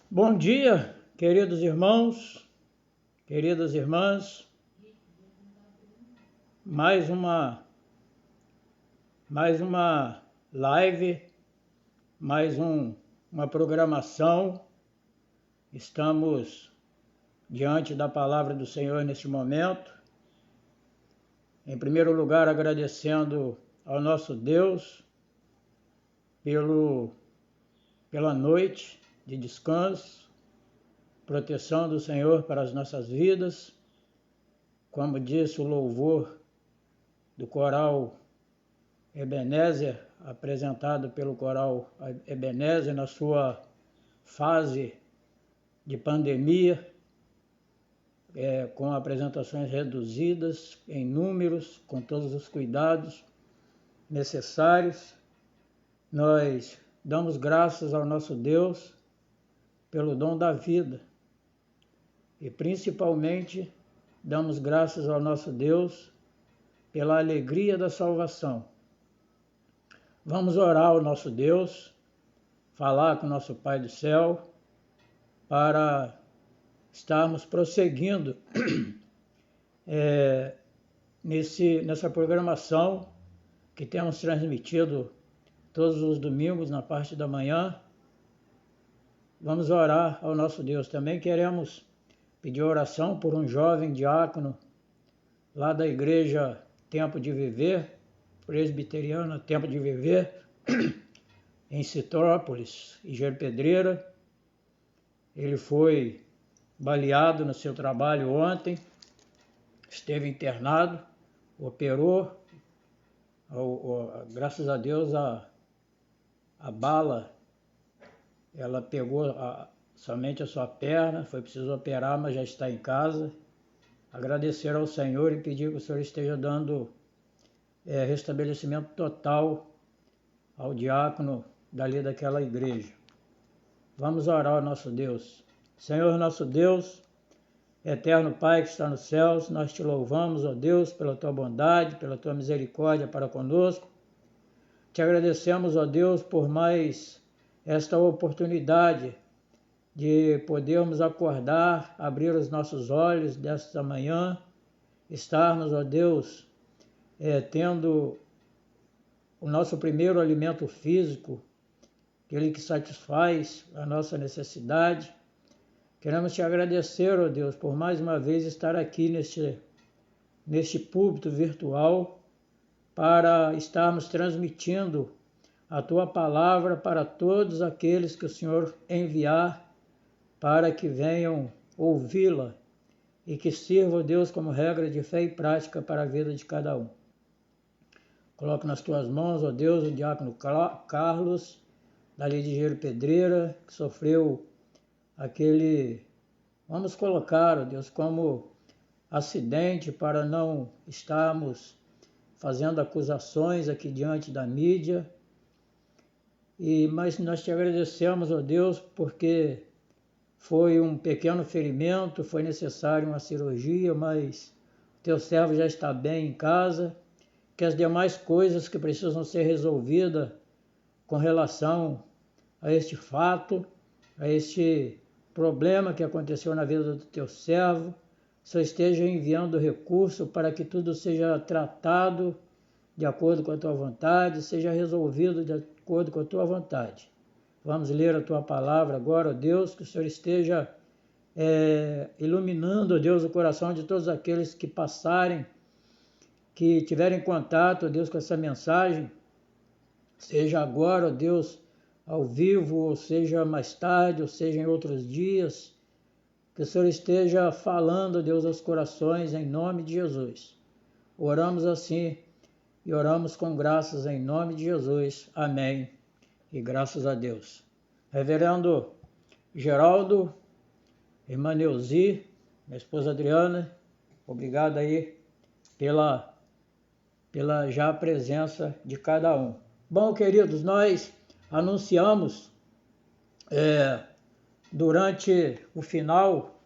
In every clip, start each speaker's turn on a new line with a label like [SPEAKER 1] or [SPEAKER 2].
[SPEAKER 1] Bom dia, queridos irmãos, queridas irmãs. Mais uma live, uma programação. Estamos diante da palavra do Senhor neste momento. Em primeiro lugar, agradecendo ao nosso Deus pela noite de descanso, proteção do Senhor para as nossas vidas. Como disse o louvor do coral Ebenezer, apresentado pelo coral Ebenezer na sua fase de pandemia, com apresentações reduzidas em números, com todos os cuidados necessários. Nós damos graças ao nosso Deus pelo dom da vida e principalmente damos graças ao nosso Deus pela alegria da salvação. Vamos orar ao nosso Deus, falar com o nosso Pai do céu, para estarmos prosseguindo nessa programação que temos transmitido todos os domingos na parte da manhã. Vamos orar ao nosso Deus. Também queremos pedir oração por um jovem diácono lá da igreja Tempo de Viver, presbiteriana Tempo de Viver, em Citrópolis, Igerpedreira. Ele foi baleado no seu trabalho ontem, esteve internado, operou, graças a Deus a bala, ela pegou somente a sua perna, foi preciso operar, mas já está em casa. Agradecer ao Senhor e pedir que o Senhor esteja dando restabelecimento total ao diácono dali daquela igreja. Vamos orar ao nosso Deus. Senhor nosso Deus, eterno Pai que está nos céus, nós te louvamos, ó Deus, pela tua bondade, pela tua misericórdia para conosco. Te agradecemos, ó Deus, por mais esta oportunidade de podermos acordar, abrir os nossos olhos desta manhã, estarmos, ó Deus, tendo o nosso primeiro alimento físico, aquele que satisfaz a nossa necessidade. Queremos te agradecer, ó Deus, por mais uma vez estar aqui neste púlpito virtual para estarmos transmitindo a tua palavra para todos aqueles que o Senhor enviar para que venham ouvi-la e que sirva, ó Deus, como regra de fé e prática para a vida de cada um. Coloco nas tuas mãos, ó Deus, o diácono Carlos, dali de Igerpedreira, que sofreu vamos colocar, ó Deus, como acidente para não estarmos fazendo acusações aqui diante da mídia. Mas nós te agradecemos, ó Deus, porque foi um pequeno ferimento, foi necessário uma cirurgia, mas o teu servo já está bem em casa, que as demais coisas que precisam ser resolvidas com relação a este fato, a este problema que aconteceu na vida do teu servo, só esteja enviando recurso para que tudo seja tratado de acordo com a tua vontade, seja resolvido de acordo com a tua vontade. Vamos ler a tua palavra agora, ó Deus, que o Senhor esteja iluminando, ó Deus, o coração de todos aqueles que passarem, que tiverem contato, ó Deus, com essa mensagem, seja agora, ó Deus, ao vivo, ou seja mais tarde, ou seja em outros dias, que o Senhor esteja falando, ó Deus, aos corações, em nome de Jesus. Oramos assim e oramos com graças em nome de Jesus. Amém. E graças a Deus. Reverendo Geraldo, irmã Neuzi, minha esposa Adriana, obrigado aí pela já presença de cada um. Bom, queridos, nós anunciamos durante o final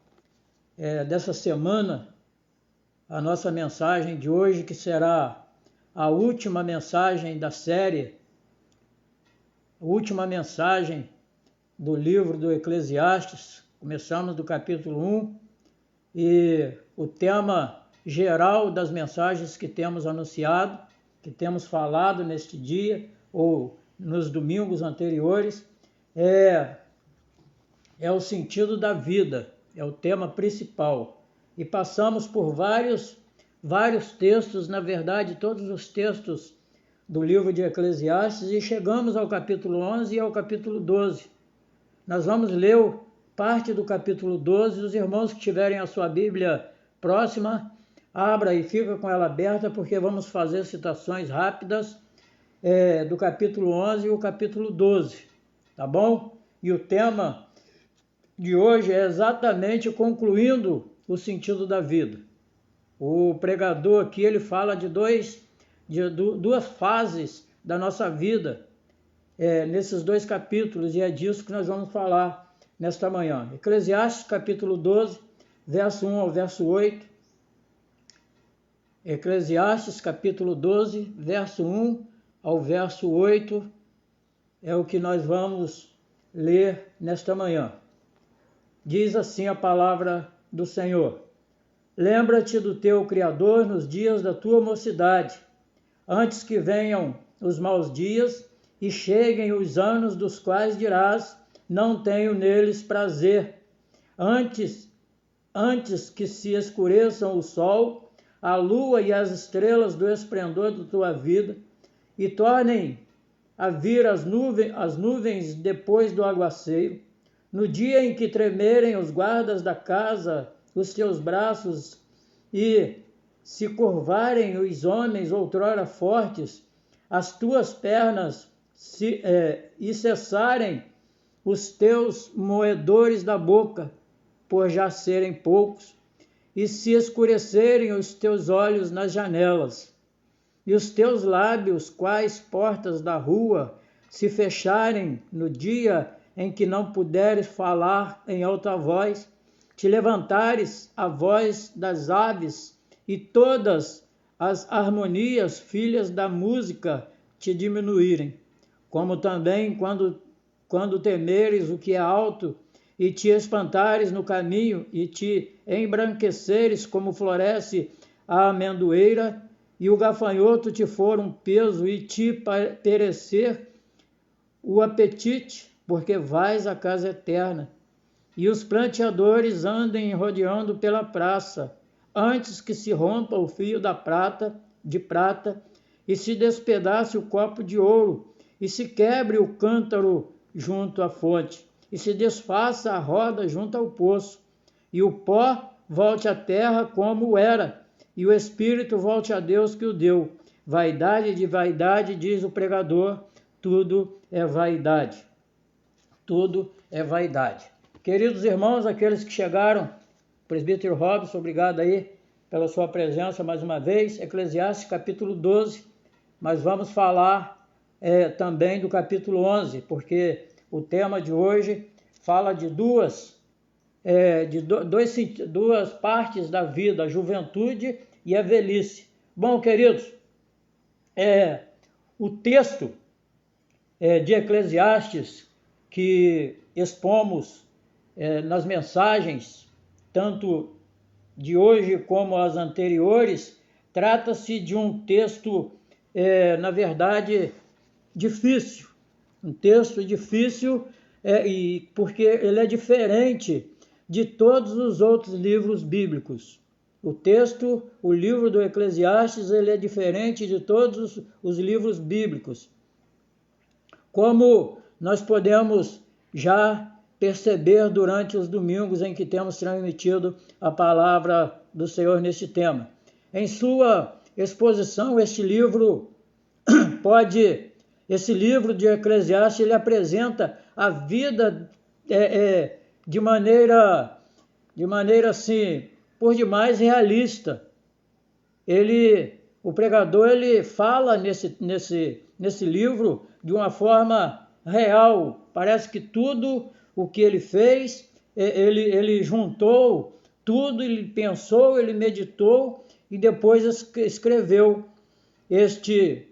[SPEAKER 1] dessa semana a nossa mensagem de hoje, que será a última mensagem da série, a última mensagem do livro do Eclesiastes. Começamos do capítulo 1 e o tema geral das mensagens que temos anunciado, que temos falado neste dia ou nos domingos anteriores, é o sentido da vida, é o tema principal. E passamos por vários textos, na verdade, todos os textos do livro de Eclesiastes, e chegamos ao capítulo 11 e ao capítulo 12. Nós vamos ler parte do capítulo 12. Os irmãos que tiverem a sua Bíblia próxima, abra e fica com ela aberta, porque vamos fazer citações rápidas do capítulo 11 e o capítulo 12, tá bom? E o tema de hoje é exatamente concluindo o sentido da vida. O pregador aqui, ele fala de duas fases da nossa vida, nesses dois capítulos, e é disso que nós vamos falar nesta manhã. Eclesiastes capítulo 12, verso 1 ao verso 8. Eclesiastes capítulo 12, verso 1 ao verso 8, é o que nós vamos ler nesta manhã. Diz assim a palavra do Senhor: Lembra-te do teu Criador nos dias da tua mocidade, antes que venham os maus dias e cheguem os anos dos quais dirás, não tenho neles prazer. Antes que se escureçam o sol, a lua e as estrelas do esplendor da tua vida, e tornem a vir as nuvens depois do aguaceiro, no dia em que tremerem os guardas da casa, os teus braços, e se curvarem os homens outrora fortes, as tuas pernas, e cessarem os teus moedores da boca, por já serem poucos, e se escurecerem os teus olhos nas janelas, e os teus lábios, quais portas da rua, se fecharem no dia em que não puderes falar em alta voz, te levantares a voz das aves, e todas as harmonias, filhas da música, te diminuírem, como também quando temeres o que é alto, e te espantares no caminho, e te embranqueceres como floresce a amendoeira, e o gafanhoto te for um peso, e te perecer o apetite, porque vais à casa eterna, e os pranteadores andem rodeando pela praça, antes que se rompa o fio de prata, e se despedace o copo de ouro, e se quebre o cântaro junto à fonte, e se desfaça a roda junto ao poço, e o pó volte à terra como era, e o espírito volte a Deus que o deu. Vaidade de vaidade, diz o pregador, tudo é vaidade. Tudo é vaidade. Queridos irmãos, aqueles que chegaram, presbítero Robson, obrigado aí pela sua presença mais uma vez. Eclesiastes capítulo 12, mas vamos falar também do capítulo 11, porque o tema de hoje fala de duas partes da vida, a juventude e a velhice. Bom, queridos, o texto de Eclesiastes que expomos nas mensagens, tanto de hoje como as anteriores, trata-se de um texto, na verdade, difícil. Um texto difícil, porque ele é diferente de todos os outros livros bíblicos. O livro do Eclesiastes, ele é diferente de todos os livros bíblicos. Como nós podemos já perceber durante os domingos em que temos transmitido a palavra do Senhor neste tema. Em sua exposição, esse livro de Eclesiastes, ele apresenta a vida de maneira assim, por demais realista. O pregador, ele fala nesse livro de uma forma real. Parece que tudo o que ele fez, ele juntou tudo, ele pensou, ele meditou e depois escreveu este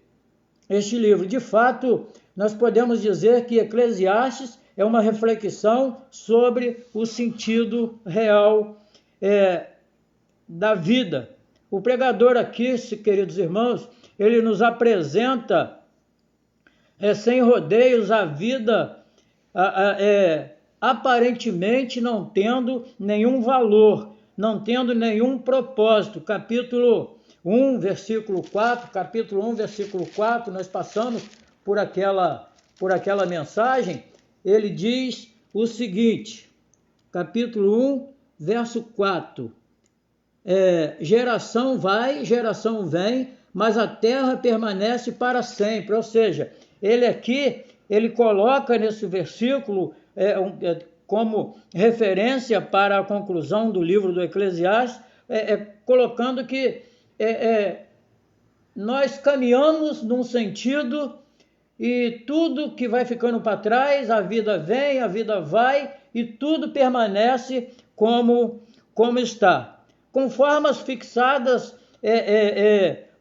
[SPEAKER 1] livro. De fato, nós podemos dizer que Eclesiastes é uma reflexão sobre o sentido real da vida. O pregador aqui, queridos irmãos, ele nos apresenta sem rodeios a vida aparentemente não tendo nenhum valor, não tendo nenhum propósito. Capítulo 1, versículo 4, capítulo 1, versículo 4, nós passamos por aquela mensagem. Ele diz o seguinte, capítulo 1, verso 4, geração vai, geração vem, mas a terra permanece para sempre. Ou seja, ele coloca nesse versículo como referência para a conclusão do livro do Eclesiastes, colocando que nós caminhamos num sentido e tudo que vai ficando para trás, a vida vem, a vida vai e tudo permanece como está. Com formas fixadas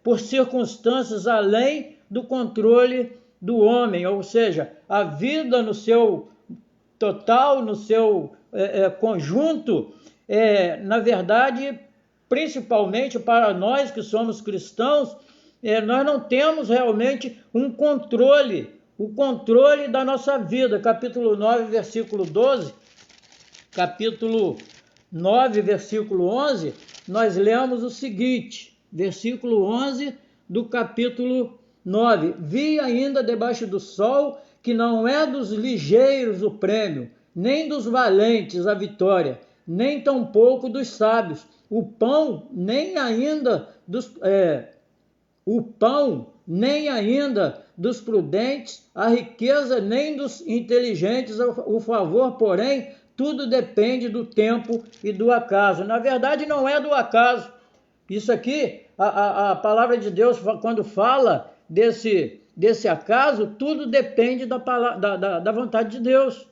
[SPEAKER 1] por circunstâncias além do controle do homem, ou seja, a vida no seu total, no seu conjunto, na verdade, principalmente para nós que somos cristãos, nós não temos realmente um controle, o controle da nossa vida. Capítulo 9, versículo 12, capítulo 9, versículo 11, nós lemos o seguinte, versículo 11 do capítulo 9. Vi ainda debaixo do sol que não é dos ligeiros o prêmio, nem dos valentes a vitória, nem tampouco dos sábios. O pão nem ainda dos prudentes, a riqueza nem dos inteligentes, o favor, porém, tudo depende do tempo e do acaso. Na verdade, não é do acaso. Isso aqui, a palavra de Deus, quando fala desse acaso, tudo depende da vontade de Deus.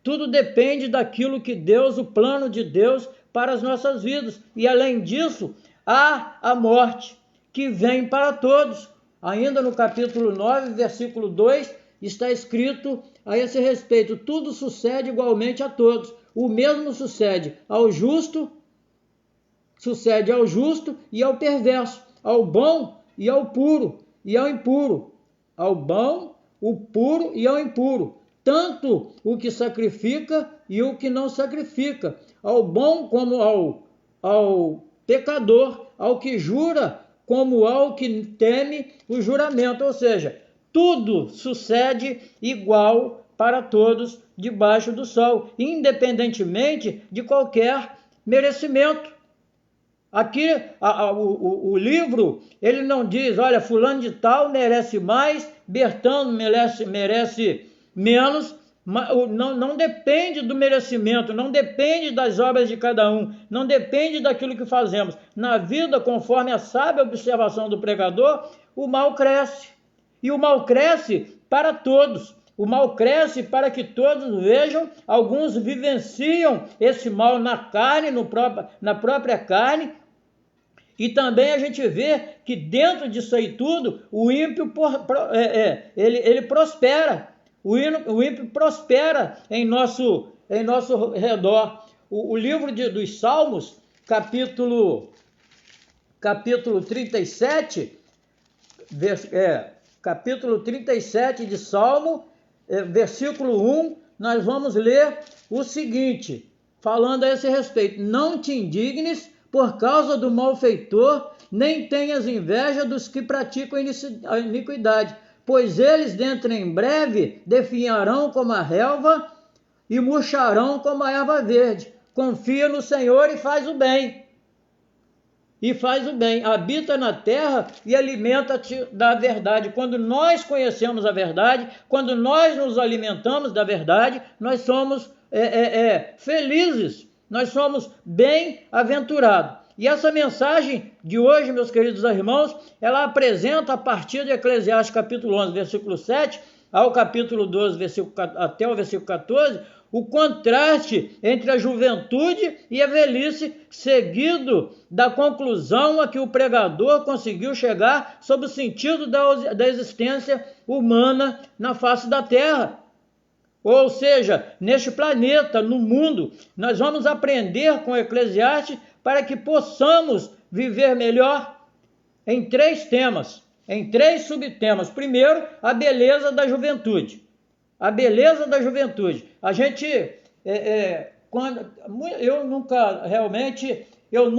[SPEAKER 1] Tudo depende daquilo que Deus, o plano de Deus para as nossas vidas. E além disso, há a morte que vem para todos. Ainda no capítulo 9, versículo 2, está escrito a esse respeito: tudo sucede igualmente a todos. O mesmo sucede ao justo e ao perverso, ao bom e ao puro e ao impuro, ao bom, o puro e ao impuro, tanto o que sacrifica e o que não sacrifica, ao bom como ao pecador, ao que jura como ao que teme o juramento. Ou seja, tudo sucede igual para todos debaixo do sol, independentemente de qualquer merecimento. Aqui o livro, ele não diz, olha, fulano de tal merece mais, Bertano merece menos. Não depende do merecimento, não depende das obras de cada um, não depende daquilo que fazemos. Na vida, conforme a sábia observação do pregador, o mal cresce. E o mal cresce para todos. O mal cresce para que todos vejam. Alguns vivenciam esse mal na carne, na própria carne. E também a gente vê que dentro disso aí tudo, o ímpio ele prospera. O ímpio prospera em nosso redor. O livro dos Salmos, capítulo 37, capítulo 37 de Salmo, versículo 1, nós vamos ler o seguinte, falando a esse respeito: não te indignes por causa do malfeitor, nem tenhas inveja dos que praticam a iniquidade, pois eles dentro em breve definharão como a relva e murcharão como a erva verde. Confia no Senhor e faz o bem. Habita na terra e alimenta-te da verdade. Quando nós conhecemos a verdade, quando nós nos alimentamos da verdade, nós somos felizes, nós somos bem-aventurados. E essa mensagem de hoje, meus queridos irmãos, ela apresenta a partir de Eclesiastes capítulo 11, versículo 7, ao capítulo 12, até o versículo 14, o contraste entre a juventude e a velhice, seguido da conclusão a que o pregador conseguiu chegar sobre o sentido da existência humana na face da terra. ou seja, neste planeta, no mundo. Nós vamos aprender com Eclesiastes para que possamos viver melhor em 3 temas, em 3 subtemas. Primeiro, a beleza da juventude. A beleza da juventude. A gente, eu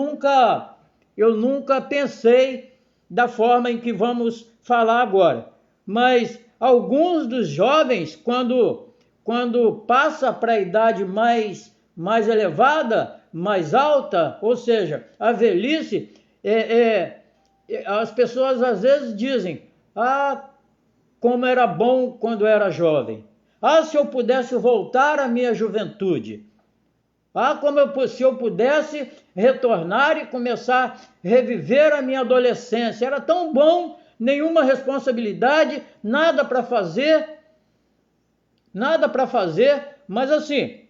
[SPEAKER 1] nunca pensei da forma em que vamos falar agora. Mas alguns dos jovens, quando passa para a idade mais elevada, mais alta, ou seja, a velhice, as pessoas às vezes dizem: ah, como era bom quando era jovem. Ah, se eu pudesse voltar à minha juventude. Ah, se eu pudesse retornar e começar a reviver a minha adolescência. Era tão bom, nenhuma responsabilidade, nada para fazer. Mas assim,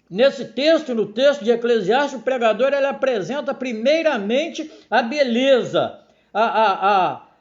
[SPEAKER 1] nesse texto, no texto de Eclesiastes, o pregador ele apresenta primeiramente a beleza,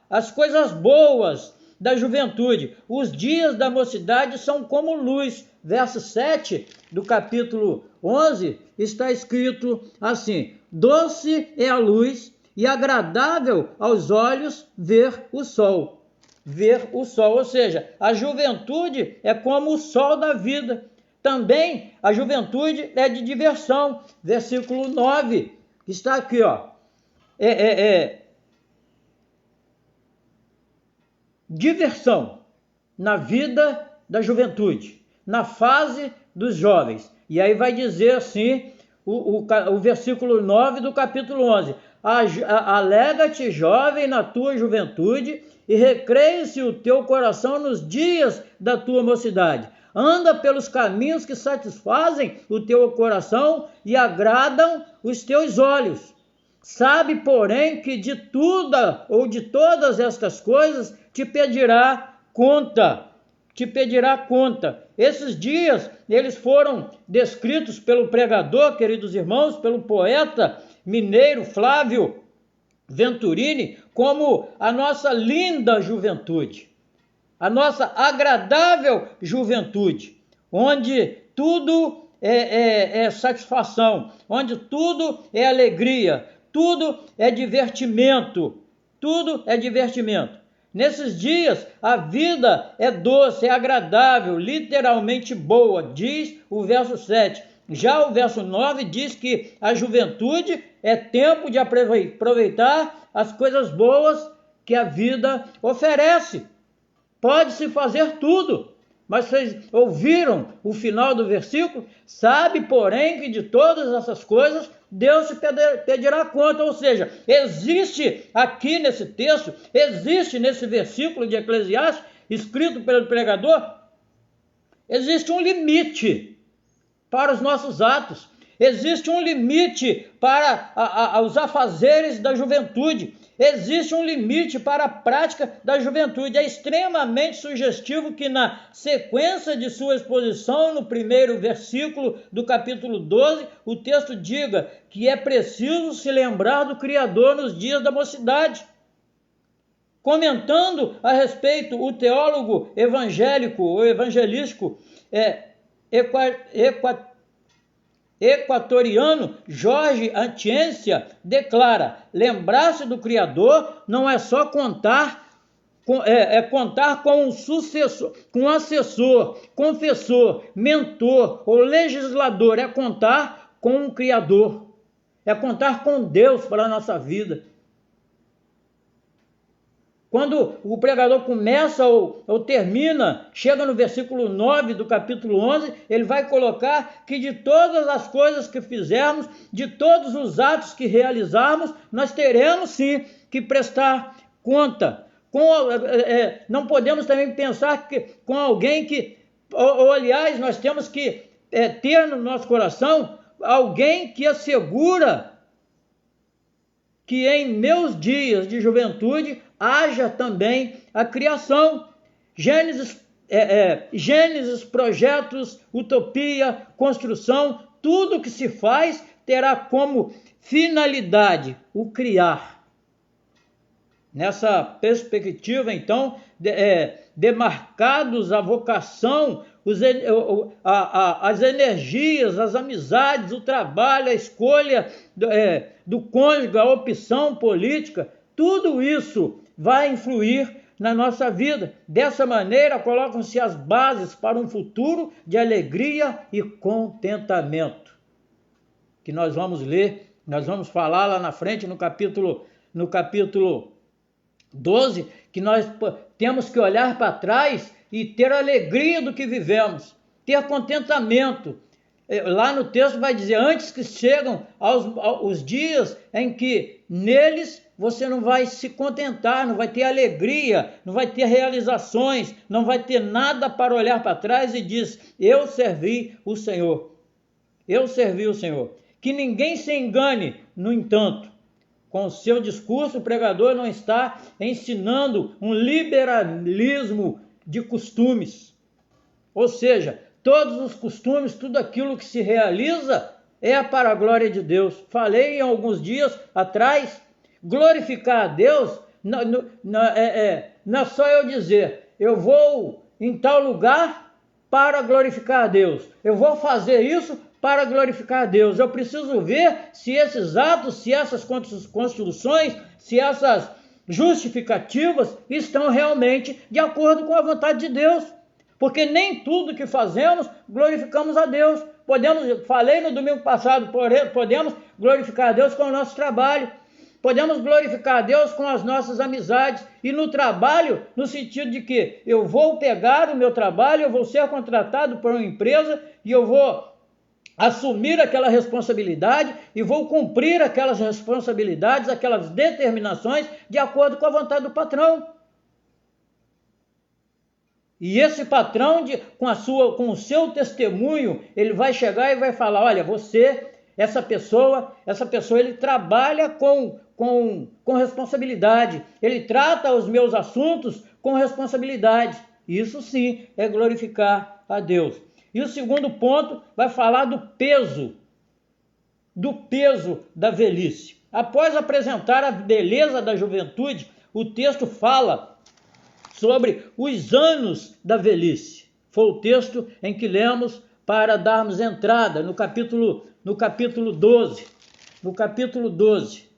[SPEAKER 1] as coisas boas da juventude. Os dias da mocidade são como luz. Verso 7 do capítulo 11 está escrito assim: doce é a luz e agradável aos olhos ver o sol. Ver o sol, ou seja, a juventude é como o sol da vida. Também a juventude é de diversão. Versículo 9 está aqui, ó. Diversão na vida da juventude, na fase dos jovens. E aí vai dizer assim, o versículo 9 do capítulo 11: alega-te, jovem, na tua juventude, e recreia-se o teu coração nos dias da tua mocidade. Anda pelos caminhos que satisfazem o teu coração e agradam os teus olhos. Sabe, porém, que de tudo ou de todas estas coisas te pedirá conta. Esses dias, eles foram descritos pelo pregador, queridos irmãos, pelo poeta mineiro Flávio Venturini, como a nossa linda juventude, a nossa agradável juventude, onde tudo é satisfação, onde tudo é alegria, tudo é divertimento, Nesses dias, a vida é doce, é agradável, literalmente boa, diz o verso 7. Já o verso 9 diz que a juventude é tempo de aproveitar as coisas boas que a vida oferece. Pode-se fazer tudo. Mas vocês ouviram o final do versículo? Sabe, porém, que de todas essas coisas Deus te pedirá conta. Ou seja, existe aqui nesse texto, existe nesse versículo de Eclesiastes, escrito pelo pregador, existe um limite para os nossos atos. Existe um limite para os afazeres da juventude. Existe um limite para a prática da juventude. É extremamente sugestivo que na sequência de sua exposição, no primeiro versículo do capítulo 12, o texto diga que é preciso se lembrar do Criador nos dias da mocidade. Comentando a respeito, o teólogo evangélico ou evangelístico equatoriano Jorge Atienza declara: lembrar-se do Criador não é só contar com um sucessor, com um assessor, confessor, mentor ou legislador. É contar com um Criador, é contar com Deus para a nossa vida. Quando o pregador começa ou termina, chega no versículo 9 do capítulo 11, ele vai colocar que de todas as coisas que fizermos, de todos os atos que realizarmos, nós teremos sim que prestar conta. Não podemos também pensar que com alguém que, aliás, nós temos que ter no nosso coração alguém que assegura que em meus dias de juventude haja também a criação. Gênesis, projetos, utopia, construção, tudo que se faz terá como finalidade o criar. Nessa perspectiva, então, demarcados a vocação as energias, as amizades, o trabalho, a escolha do cônjuge, a opção política, tudo isso vai influir na nossa vida. Dessa maneira, colocam-se as bases para um futuro de alegria e contentamento, que nós vamos ler, nós vamos falar lá na frente no capítulo 12, que nós temos que olhar para trás e ter alegria do que vivemos, ter contentamento. Lá no texto vai dizer, antes que chegam os dias em que neles você não vai se contentar, não vai ter alegria, não vai ter realizações, não vai ter nada para olhar para trás e diz, eu servi o Senhor. Eu servi o Senhor. Que ninguém se engane, no entanto, com o seu discurso, o pregador não está ensinando um liberalismo de costumes. Ou seja, todos os costumes, tudo aquilo que se realiza é para a glória de Deus. Falei em alguns dias atrás, glorificar a Deus não é só eu dizer, eu vou em tal lugar para glorificar a Deus. Eu vou fazer isso para glorificar a Deus. Eu preciso ver se esses atos, se essas construções, se essas justificativas estão realmente de acordo com a vontade de Deus. Porque nem tudo que fazemos glorificamos a Deus. Falei no domingo passado, podemos glorificar a Deus com o nosso trabalho. Podemos glorificar a Deus com as nossas amizades. E no trabalho, no sentido de que eu vou pegar o meu trabalho, eu vou ser contratado por uma empresa e eu vou assumir aquela responsabilidade e vou cumprir aquelas responsabilidades, aquelas determinações de acordo com a vontade do patrão. E esse patrão, com o seu testemunho, ele vai chegar e vai falar, olha, essa pessoa ele trabalha com responsabilidade, ele trata os meus assuntos com responsabilidade. Isso sim é glorificar a Deus. E o segundo ponto vai falar do peso da velhice. Após apresentar a beleza da juventude, o texto fala sobre os anos da velhice. Foi o texto em que lemos para darmos entrada no capítulo 12. No capítulo 12,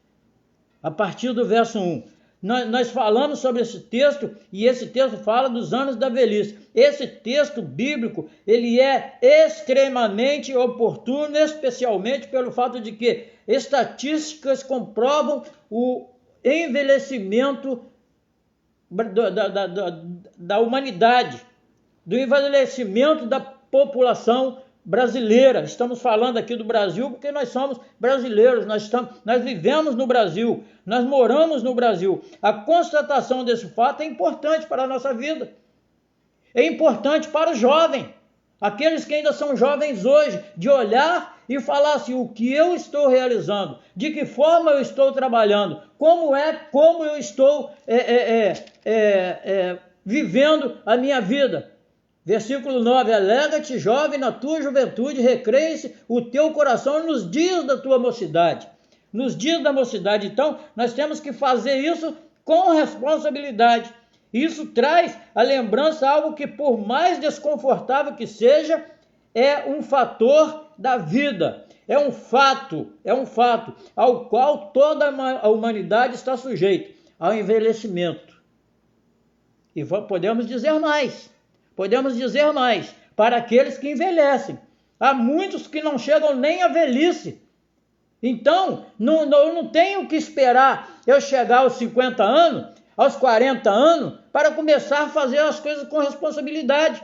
[SPEAKER 1] a partir do verso 1. Nós falamos sobre esse texto e esse texto fala dos anos da velhice. Esse texto bíblico, ele é extremamente oportuno, especialmente pelo fato de que estatísticas comprovam o envelhecimento da humanidade, do envelhecimento da população brasileira. Estamos falando aqui do Brasil porque nós somos brasileiros, nós vivemos no Brasil, nós moramos no Brasil. A constatação desse fato é importante para a nossa vida, é importante para o jovem, aqueles que ainda são jovens hoje, de olhar e falar assim, o que eu estou realizando, de que forma eu estou trabalhando, como eu estou vivendo a minha vida. Versículo 9, alegra-te, jovem, na tua juventude, recreie-se o teu coração nos dias da tua mocidade. Nos dias da mocidade, então, nós temos que fazer isso com responsabilidade. Isso traz a lembrança, algo que por mais desconfortável que seja, é um fator da vida. É um fato ao qual toda a humanidade está sujeita, ao envelhecimento. E podemos dizer mais, para aqueles que envelhecem. Há muitos que não chegam nem à velhice. Então, eu não tenho que esperar eu chegar aos 50 anos, aos 40 anos, para começar a fazer as coisas com responsabilidade.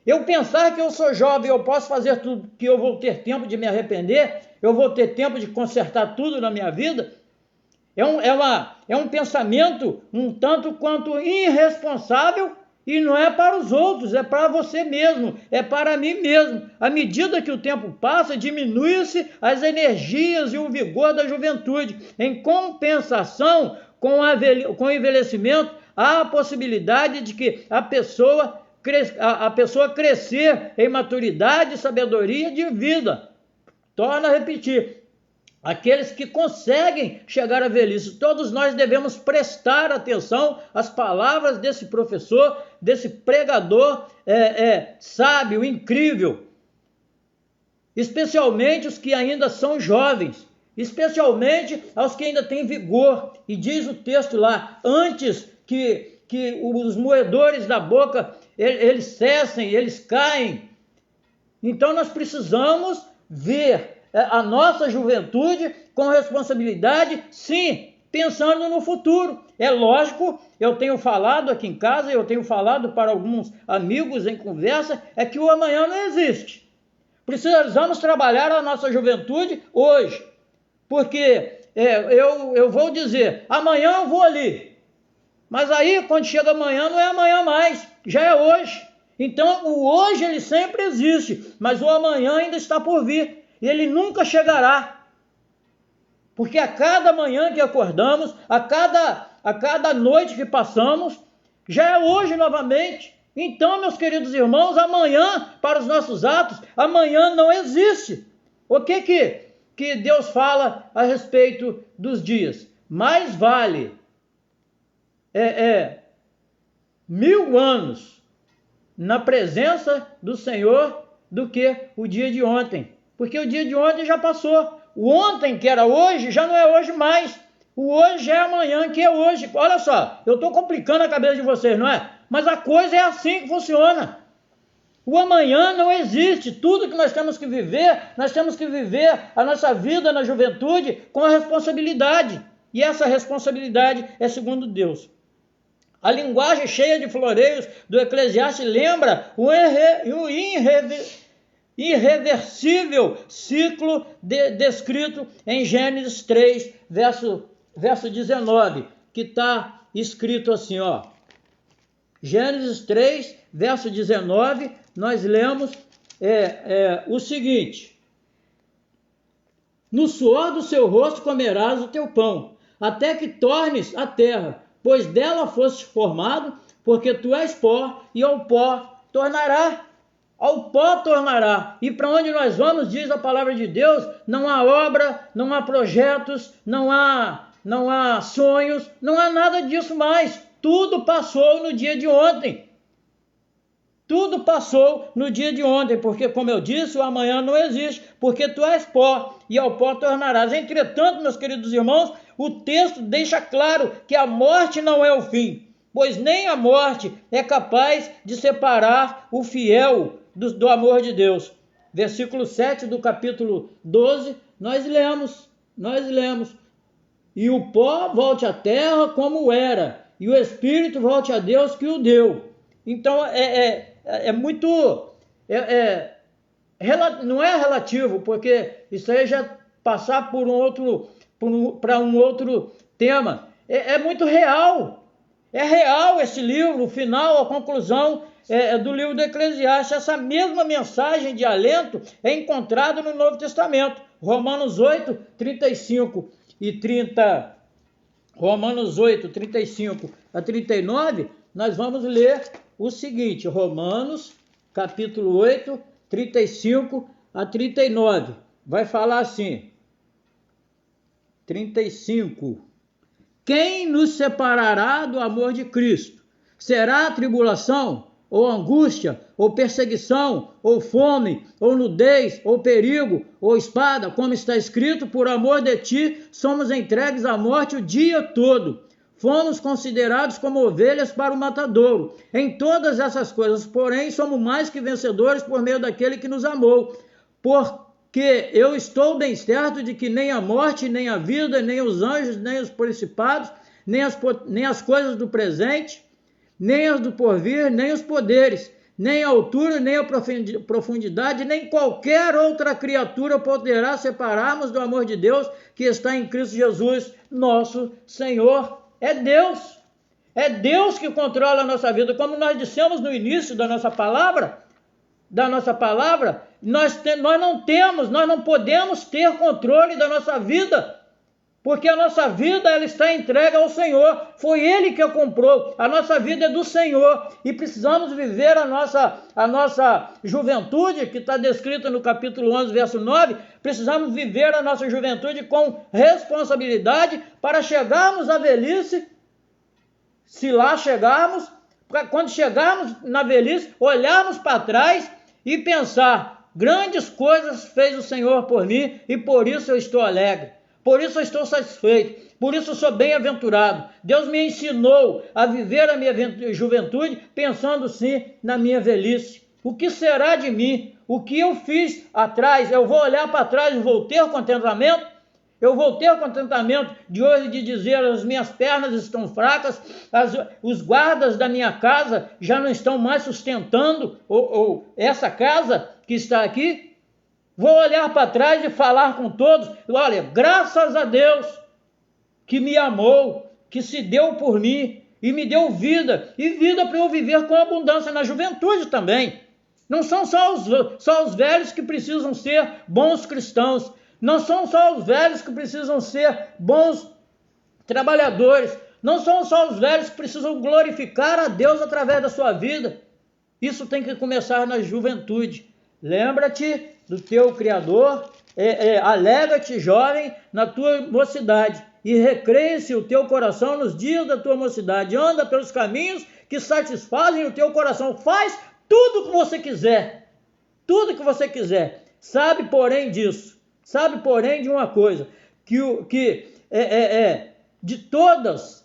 [SPEAKER 1] Eu pensar que eu sou jovem, eu posso fazer tudo, que eu vou ter tempo de me arrepender, eu vou ter tempo de consertar tudo na minha vida, é um pensamento um tanto quanto irresponsável. E não é para os outros, é para você mesmo, é para mim mesmo. À medida que o tempo passa, diminui-se as energias e o vigor da juventude. Em compensação com o envelhecimento, há a possibilidade de que a pessoa crescer em maturidade e sabedoria de vida. Torno a repetir. Aqueles que conseguem chegar à velhice, todos nós devemos prestar atenção às palavras desse professor desse pregador sábio, incrível, especialmente os que ainda são jovens, especialmente aos que ainda têm vigor. E diz o texto lá, antes que os moedores da boca, eles cessem, eles caem. Então nós precisamos ver a nossa juventude com responsabilidade, sim, pensando no futuro. É lógico, eu tenho falado aqui em casa, eu tenho falado para alguns amigos em conversa, é que o amanhã não existe. Precisamos trabalhar a nossa juventude hoje, porque eu vou dizer, amanhã eu vou ali, mas aí quando chega amanhã não é amanhã mais, já é hoje. Então o hoje ele sempre existe, mas o amanhã ainda está por vir, e ele nunca chegará, porque a cada manhã que acordamos, a cada noite que passamos, já é hoje novamente. Então, meus queridos irmãos, amanhã, para os nossos atos, amanhã não existe. O que Deus fala a respeito dos dias? Mais vale 1000 anos na presença do Senhor do que o dia de ontem. Porque o dia de ontem já passou. O ontem, que era hoje, já não é hoje mais. O hoje é amanhã, que é hoje. Olha só, eu estou complicando a cabeça de vocês, não é? Mas a coisa é assim que funciona. O amanhã não existe. Tudo que nós temos que viver a nossa vida na juventude com a responsabilidade. E essa responsabilidade é segundo Deus. A linguagem cheia de floreios do Eclesiastes lembra o irreversível ciclo descrito em Gênesis 3, verso 19, que está escrito assim, ó. Gênesis 3, verso 19, nós lemos o seguinte: no suor do seu rosto comerás o teu pão, até que tornes a terra, pois dela foste formado, porque tu és pó, e ao pó tornará. Ao pó tornará. E para onde nós vamos, diz a palavra de Deus, não há obra, não há projetos, não há sonhos, não há nada disso mais. Tudo passou no dia de ontem. Tudo passou no dia de ontem, porque, como eu disse, o amanhã não existe, porque tu és pó, e ao pó tornarás. Entretanto, meus queridos irmãos, o texto deixa claro que a morte não é o fim, pois nem a morte é capaz de separar o fiel do amor de Deus. Versículo 7 do capítulo 12, nós lemos, e o pó volte à terra como era, e o Espírito volte a Deus que o deu. Então muito, não é relativo, porque isso aí já passar para um outro tema. É muito real. É real esse livro, o final, a conclusão do livro do Eclesiastes. Essa mesma mensagem de alento é encontrada no Novo Testamento. Romanos 8, 35 e 30. Romanos 8, 35 a 39, nós vamos ler o seguinte, Romanos, capítulo 8, 35 a 39. Vai falar assim, 35. Quem nos separará do amor de Cristo? Será a tribulação, ou angústia, ou perseguição, ou fome, ou nudez, ou perigo, ou espada, como está escrito, por amor de ti somos entregues à morte o dia todo. Fomos considerados como ovelhas para o matadouro. Em todas essas coisas, porém, somos mais que vencedores por meio daquele que nos amou. Porque eu estou bem certo de que nem a morte, nem a vida, nem os anjos, nem os principados, nem as coisas do presente, nem as do porvir, nem os poderes, nem a altura, nem a profundidade, nem qualquer outra criatura poderá separar-nos do amor de Deus que está em Cristo Jesus, nosso Senhor. É Deus que controla a nossa vida. Como nós dissemos no início da nossa palavra, nós não podemos ter controle da nossa vida, porque a nossa vida ela está entregue ao Senhor. Foi Ele que a comprou. A nossa vida é do Senhor e precisamos viver a nossa juventude, que está descrita no capítulo 11, verso 9. Precisamos viver a nossa juventude com responsabilidade para chegarmos à velhice, se lá chegarmos, para quando chegarmos na velhice, olharmos para trás e pensar, grandes coisas fez o Senhor por mim e por isso eu estou alegre, por isso eu estou satisfeito, por isso eu sou bem-aventurado. Deus me ensinou a viver a minha juventude pensando sim na minha velhice. O que será de mim? O que eu fiz atrás? Eu vou olhar para trás e vou ter contentamento? Eu vou ter o contentamento de hoje de dizer, as minhas pernas estão fracas, os guardas da minha casa já não estão mais sustentando ou essa casa que está aqui? Vou olhar para trás e falar com todos, olha, graças a Deus que me amou, que se deu por mim e me deu vida, e vida para eu viver com abundância na juventude também. Não são só os velhos que precisam ser bons cristãos, não são só os velhos que precisam ser bons trabalhadores, não são só os velhos que precisam glorificar a Deus através da sua vida. Isso tem que começar na juventude. Lembra-te do teu Criador, alegra-te, jovem, na tua mocidade, e recreia-se o teu coração nos dias da tua mocidade. Anda pelos caminhos que satisfazem o teu coração. Faz tudo o que você quiser. Tudo que você quiser. Sabe, porém, disso. Sabe, porém, de uma coisa. De todos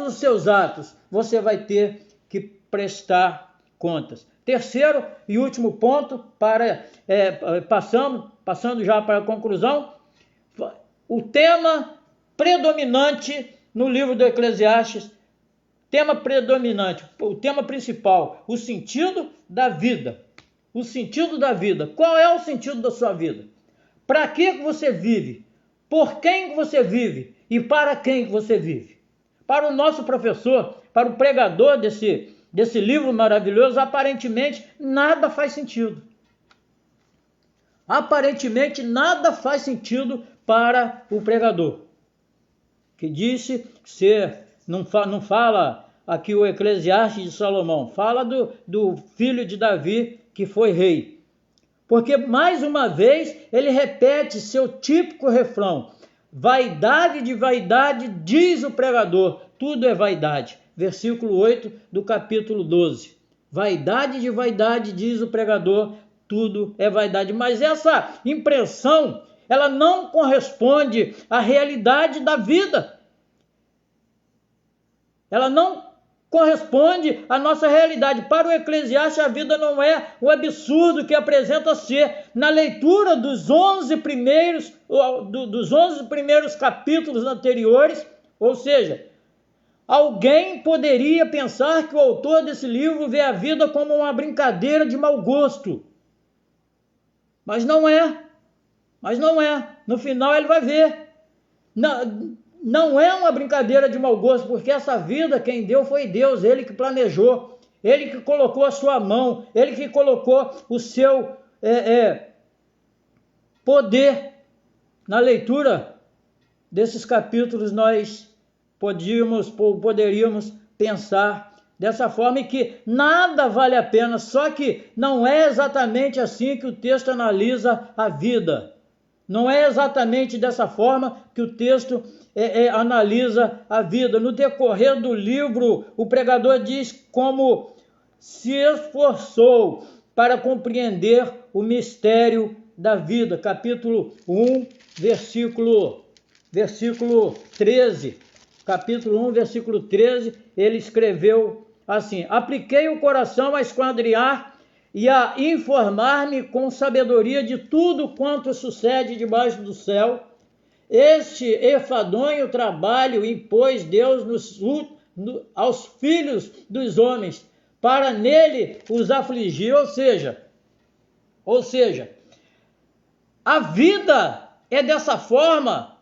[SPEAKER 1] os seus atos, você vai ter que prestar contas. Terceiro e último ponto, passando já para a conclusão, o tema predominante no livro do Eclesiastes, tema predominante, o tema principal, o sentido da vida. O sentido da vida. Qual é o sentido da sua vida? Para que você vive? Por quem você vive? E para quem você vive? Para o nosso professor, para o pregador desse livro maravilhoso, aparentemente nada faz sentido. Aparentemente nada faz sentido para o pregador, que disse ser, não fala aqui o Eclesiastes de Salomão, fala do filho de Davi que foi rei. Porque mais uma vez ele repete seu típico refrão: vaidade de vaidade, diz o pregador, tudo é vaidade. Versículo 8 do capítulo 12. Vaidade de vaidade, diz o pregador, tudo é vaidade. Mas essa impressão, ela não corresponde à realidade da vida. Ela não corresponde à nossa realidade. Para o Eclesiastes, a vida não é o absurdo que apresenta ser. Na leitura dos 11 primeiros capítulos anteriores, ou seja, alguém poderia pensar que o autor desse livro vê a vida como uma brincadeira de mau gosto. Mas não é. No final ele vai ver. Não é uma brincadeira de mau gosto, porque essa vida quem deu foi Deus, Ele que planejou, Ele que colocou a sua mão, Ele que colocou o seu poder. Na leitura desses capítulos nós poderíamos pensar dessa forma, e que nada vale a pena, só que não é exatamente assim que o texto analisa a vida. Não é exatamente dessa forma que o texto analisa a vida. No decorrer do livro, o pregador diz como se esforçou para compreender o mistério da vida. Capítulo 1, versículo 13. Capítulo 1, versículo 13, ele escreveu assim: apliquei o coração a esquadrinhar e a informar-me com sabedoria de tudo quanto sucede debaixo do céu. Este enfadonho trabalho impôs Deus aos filhos dos homens, para nele os afligir. Ou seja, a vida é dessa forma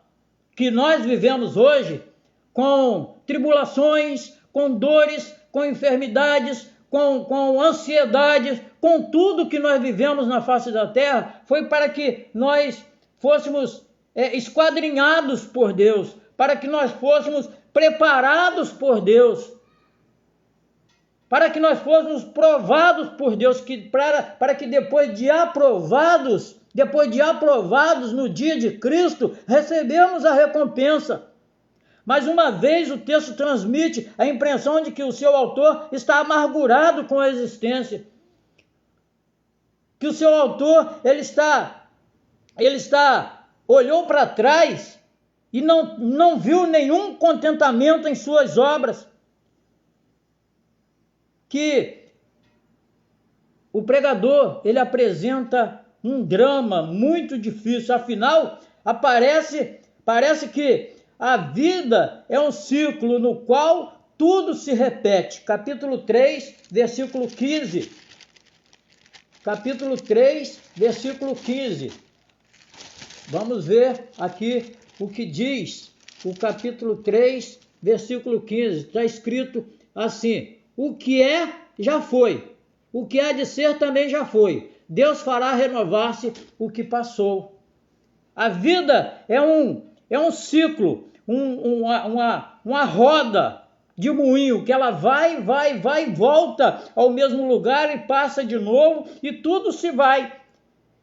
[SPEAKER 1] que nós vivemos hoje, com tribulações, com dores, com enfermidades, com ansiedades, com tudo que nós vivemos na face da terra, foi para que nós fôssemos esquadrinhados por Deus, para que nós fôssemos preparados por Deus, para que nós fôssemos provados por Deus, para que depois de aprovados no dia de Cristo, recebemos a recompensa. Mais uma vez o texto transmite a impressão de que o seu autor está amargurado com a existência. Que o seu autor, olhou para trás e não viu nenhum contentamento em suas obras. Que o pregador, ele apresenta um drama muito difícil. Afinal, parece que a vida é um ciclo no qual tudo se repete. Capítulo 3, versículo 15. Capítulo 3, versículo 15. Vamos ver aqui o que diz o capítulo 3, versículo 15. Está escrito assim: o que é, já foi. O que há de ser também já foi. Deus fará renovar-se o que passou. A vida é um ciclo, uma roda de moinho, que ela vai, volta ao mesmo lugar e passa de novo e tudo se vai.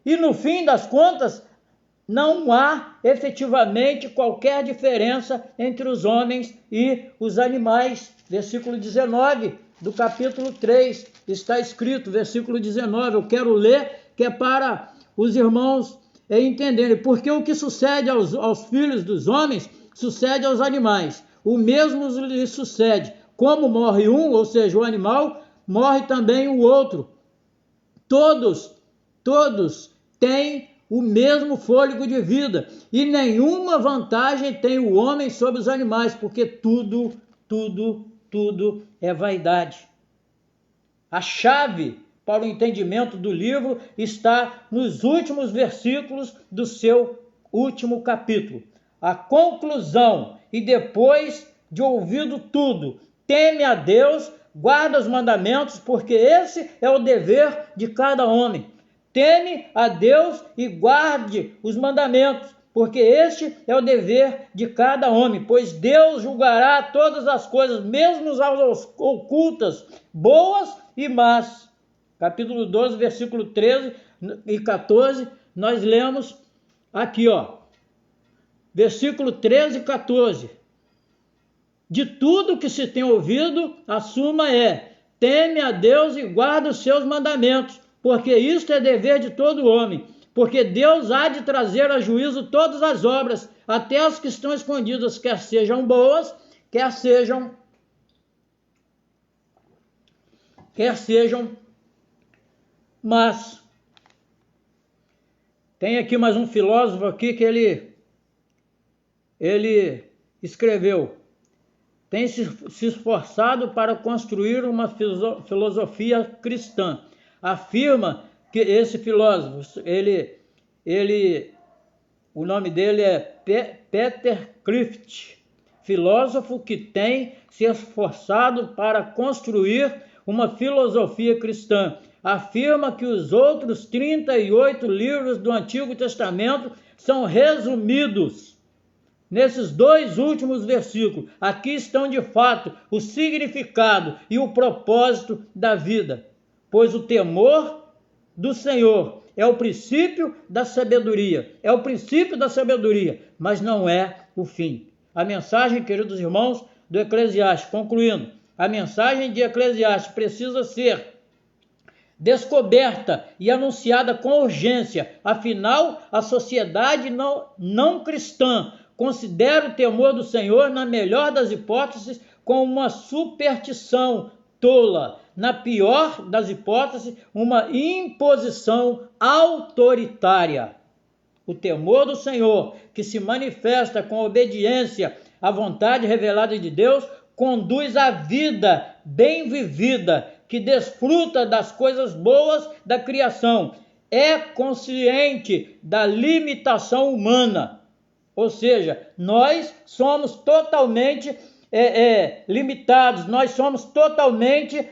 [SPEAKER 1] E no fim das contas, não há efetivamente qualquer diferença entre os homens e os animais. Versículo 19 do capítulo 3 está escrito, versículo 19, eu quero ler, que é para os irmãos entenderem, porque o que sucede aos filhos dos homens, sucede aos animais, o mesmo lhe sucede, como morre um, ou seja, o animal, morre também o outro. Todos têm o mesmo fôlego de vida, e nenhuma vantagem tem o homem sobre os animais, porque tudo é vaidade. A chave para o entendimento do livro está nos últimos versículos do seu último capítulo. A conclusão: e depois de ouvido tudo, teme a Deus, guarda os mandamentos, porque esse é o dever de cada homem. Teme a Deus e guarde os mandamentos, porque este é o dever de cada homem, pois Deus julgará todas as coisas, mesmo as ocultas, boas e más. Capítulo 12, versículo 13 e 14, nós lemos aqui, versículo 13 e 14. De tudo que se tem ouvido, a suma é: teme a Deus e guarda os seus mandamentos, porque isto é dever de todo homem. Porque Deus há de trazer a juízo todas as obras, até as que estão escondidas, quer sejam boas, quer sejam más. Tem aqui mais um filósofo aqui que ele escreveu: tem se esforçado para construir uma filosofia cristã. Afirma que esse filósofo, o nome dele é Peter Kreeft, filósofo que tem se esforçado para construir uma filosofia cristã. Afirma que os outros 38 livros do Antigo Testamento são resumidos nesses dois últimos versículos. Aqui estão de fato o significado e o propósito da vida, pois o temor do Senhor é o princípio da sabedoria, mas não é o fim. A mensagem, queridos irmãos, do Eclesiastes, concluindo, a mensagem de Eclesiastes precisa ser descoberta e anunciada com urgência. Afinal, a sociedade não cristã considera o temor do Senhor, na melhor das hipóteses, como uma superstição tola, na pior das hipóteses, uma imposição autoritária. O temor do Senhor, que se manifesta com obediência à vontade revelada de Deus, conduz à vida bem vivida, que desfruta das coisas boas da criação, é consciente da limitação humana. Ou seja, nós somos totalmente limitados, nós somos totalmente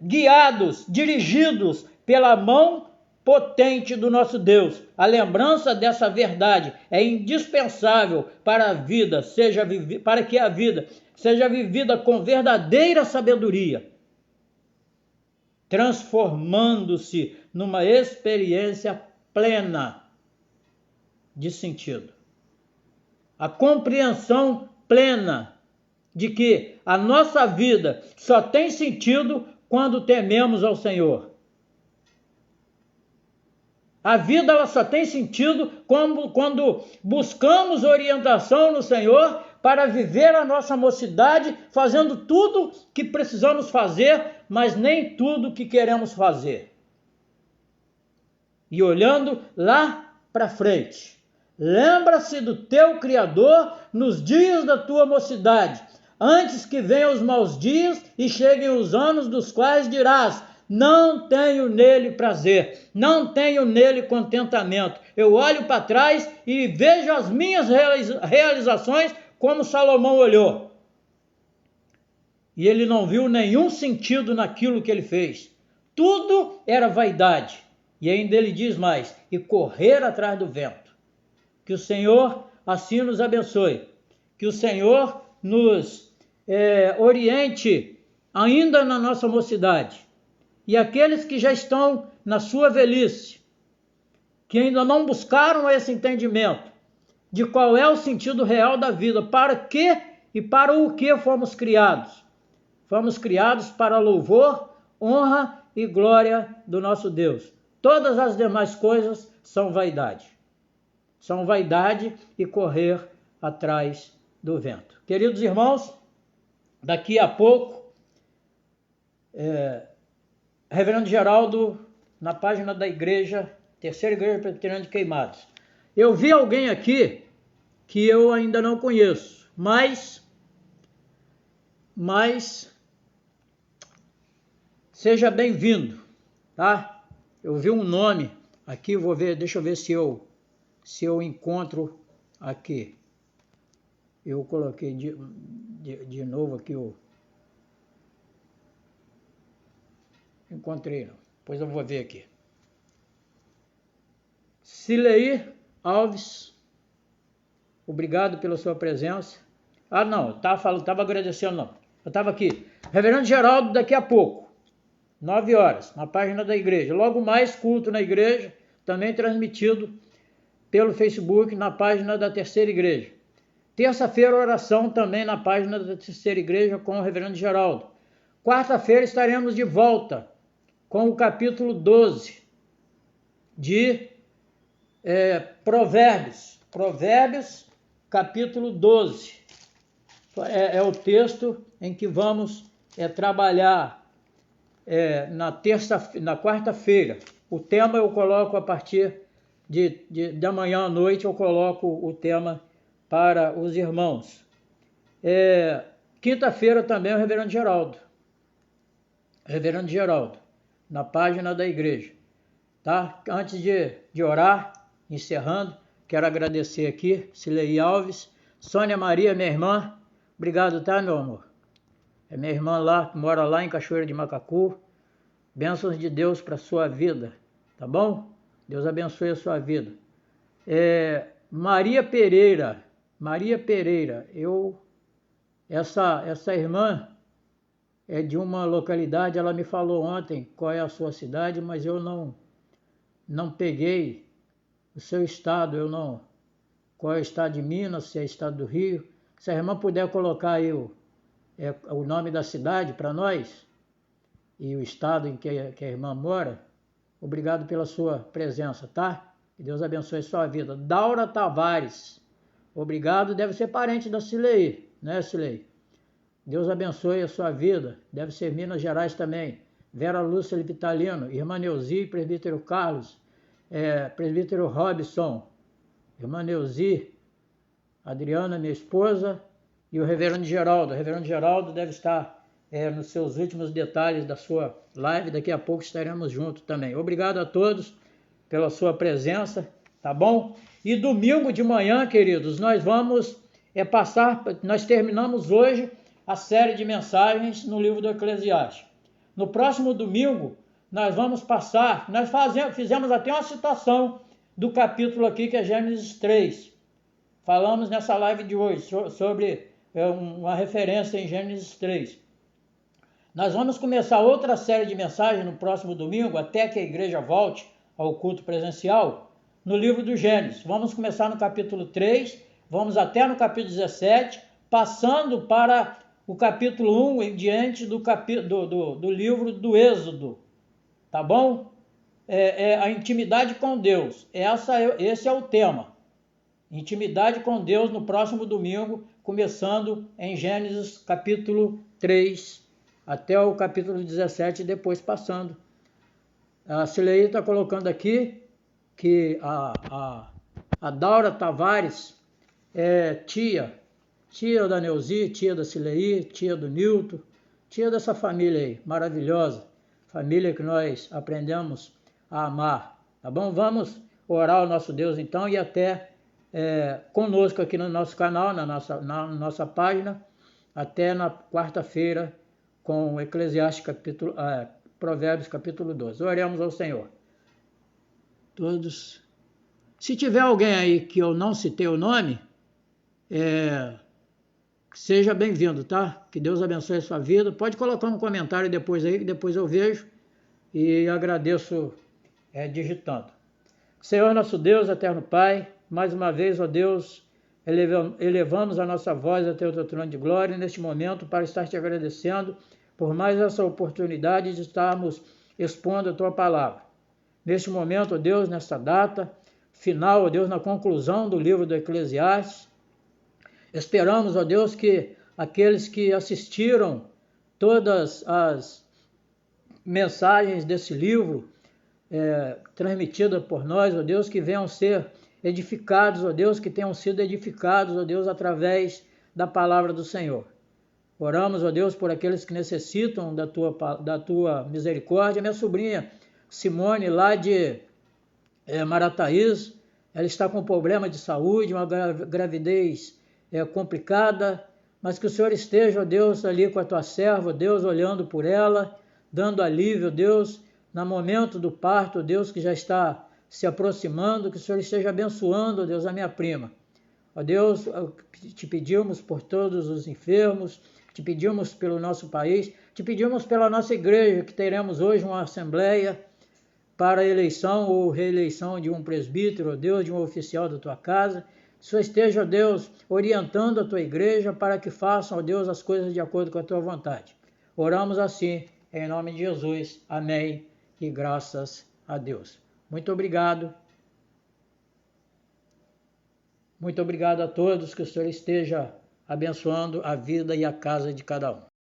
[SPEAKER 1] guiados, dirigidos pela mão potente do nosso Deus. A lembrança dessa verdade é indispensável para que a vida seja vivida com verdadeira sabedoria, transformando-se numa experiência plena de sentido. a compreensão plena de que a nossa vida só tem sentido quando tememos ao Senhor. A vida ela só tem sentido quando buscamos orientação no Senhor para viver a nossa mocidade, fazendo tudo que precisamos fazer, mas nem tudo que queremos fazer. E olhando lá para frente, lembra-se do teu Criador nos dias da tua mocidade, antes que venham os maus dias e cheguem os anos dos quais dirás: não tenho nele prazer, não tenho nele contentamento. Eu olho para trás e vejo as minhas realizações como Salomão olhou. E ele não viu nenhum sentido naquilo que ele fez. Tudo era vaidade. E ainda ele diz mais: e correr atrás do vento. Que o Senhor assim nos abençoe. Que o Senhor nos oriente ainda na nossa mocidade. E aqueles que já estão na sua velhice, que ainda não buscaram esse entendimento de qual é o sentido real da vida, para que e para o que fomos criados. Fomos criados para louvor, honra e glória do nosso Deus. Todas as demais coisas são vaidade. São vaidade e correr atrás do vento. Queridos irmãos, daqui a pouco, Reverendo Geraldo, na página da igreja, Terceira Igreja Presbiteriana de Queimados. Eu vi alguém aqui que eu ainda não conheço, mas seja bem-vindo, tá? Eu vi um nome aqui, vou ver, deixa eu ver se eu encontro aqui. Eu coloquei de novo aqui o... Encontrei, não. Pois eu vou ver aqui. Sileir Alves, obrigado pela sua presença. Ah, não, estava agradecendo, não. Eu estava aqui. Reverendo Geraldo, daqui a pouco, 9 horas, na página da igreja. Logo mais, culto na igreja, também transmitido pelo Facebook, na página da Terceira Igreja. Terça-feira, oração também na página da Terceira Igreja com o Reverendo Geraldo. Quarta-feira estaremos de volta com o capítulo 12 de Provérbios. Provérbios, capítulo 12. É o texto em que vamos trabalhar na quarta-feira. O tema eu coloco a partir da manhã à noite, eu coloco o tema para os irmãos. Quinta-feira também o Reverendo Geraldo. Reverendo Geraldo, na página da igreja. Tá? Antes de orar, encerrando, quero agradecer aqui, Silei Alves, Sônia Maria, minha irmã, obrigado, tá, meu amor? É minha irmã lá, que mora lá em Cachoeira de Macacu. Bênçãos de Deus para a sua vida, tá bom? Deus abençoe a sua vida. Maria Pereira, essa irmã é de uma localidade, ela me falou ontem qual é a sua cidade, mas eu não peguei o seu estado, qual é o estado de Minas, se é o estado do Rio. Se a irmã puder colocar aí o nome da cidade para nós e o estado em que a irmã mora, obrigado pela sua presença, tá? Que Deus abençoe a sua vida. Daura Tavares, obrigado, deve ser parente da Silei, né, Silei? Deus abençoe a sua vida, deve ser Minas Gerais também. Vera Lúcia Vitalino, irmã Neuzi, presbítero Carlos, presbítero Robson, irmã Neuzi, Adriana, minha esposa, e o Reverendo Geraldo. O Reverendo Geraldo deve estar nos seus últimos detalhes da sua live, daqui a pouco estaremos juntos também. Obrigado a todos pela sua presença, tá bom? E domingo de manhã, queridos, nós vamos nós terminamos hoje a série de mensagens no livro do Eclesiastes. No próximo domingo, nós vamos passar, fizemos até uma citação do capítulo aqui, que é Gênesis 3. Falamos nessa live de hoje sobre uma referência em Gênesis 3. Nós vamos começar outra série de mensagens no próximo domingo, até que a igreja volte ao culto presencial, no livro do Gênesis. Vamos começar no capítulo 3, vamos até no capítulo 17, passando para o capítulo 1 em diante do livro do Êxodo, tá bom? A intimidade com Deus, esse é o tema. Intimidade com Deus no próximo domingo, começando em Gênesis capítulo 3 até o capítulo 17 e depois passando. A Cileí está colocando aqui que a Daura Tavares é tia da Neuzi, tia da Cileí, tia do Nilton, tia dessa família aí, maravilhosa, família que nós aprendemos a amar, tá bom? Vamos orar ao nosso Deus então e até conosco aqui no nosso canal, na nossa página, até na quarta-feira com Eclesiastes Provérbios capítulo 12. Oremos ao Senhor. Todos. Se tiver alguém aí que eu não citei o nome, seja bem-vindo, tá? Que Deus abençoe a sua vida. Pode colocar um comentário depois aí, que depois eu vejo e agradeço digitando. Senhor nosso Deus, eterno Pai, mais uma vez, ó Deus, elevamos a nossa voz até o teu trono de glória neste momento para estar te agradecendo por mais essa oportunidade de estarmos expondo a tua palavra. Neste momento, ó Deus, nesta data final, ó Deus, na conclusão do livro do Eclesiastes, esperamos, ó Deus, que aqueles que assistiram todas as mensagens desse livro, transmitida por nós, ó Deus, que venham ser edificados, ó Deus, que tenham sido edificados, ó Deus, através da palavra do Senhor. Oramos, ó Deus, por aqueles que necessitam da tua misericórdia. Minha sobrinha Simone, lá de Marataízes, ela está com problema de saúde, uma gravidez complicada, mas que o Senhor esteja, ó Deus, ali com a tua serva, ó Deus, olhando por ela, dando alívio, ó Deus, no momento do parto, ó Deus, que já está se aproximando, que o Senhor esteja abençoando, ó Deus, a minha prima. Ó Deus, te pedimos por todos os enfermos, te pedimos pelo nosso país, te pedimos pela nossa igreja, que teremos hoje uma assembleia para a eleição ou reeleição de um presbítero, ó Deus, de um oficial da tua casa. Que o Senhor esteja, ó Deus, orientando a tua igreja para que façam, ó Deus, as coisas de acordo com a tua vontade. Oramos assim, em nome de Jesus. Amém e graças a Deus. Muito obrigado. Muito obrigado a todos, que o Senhor esteja abençoando a vida e a casa de cada um.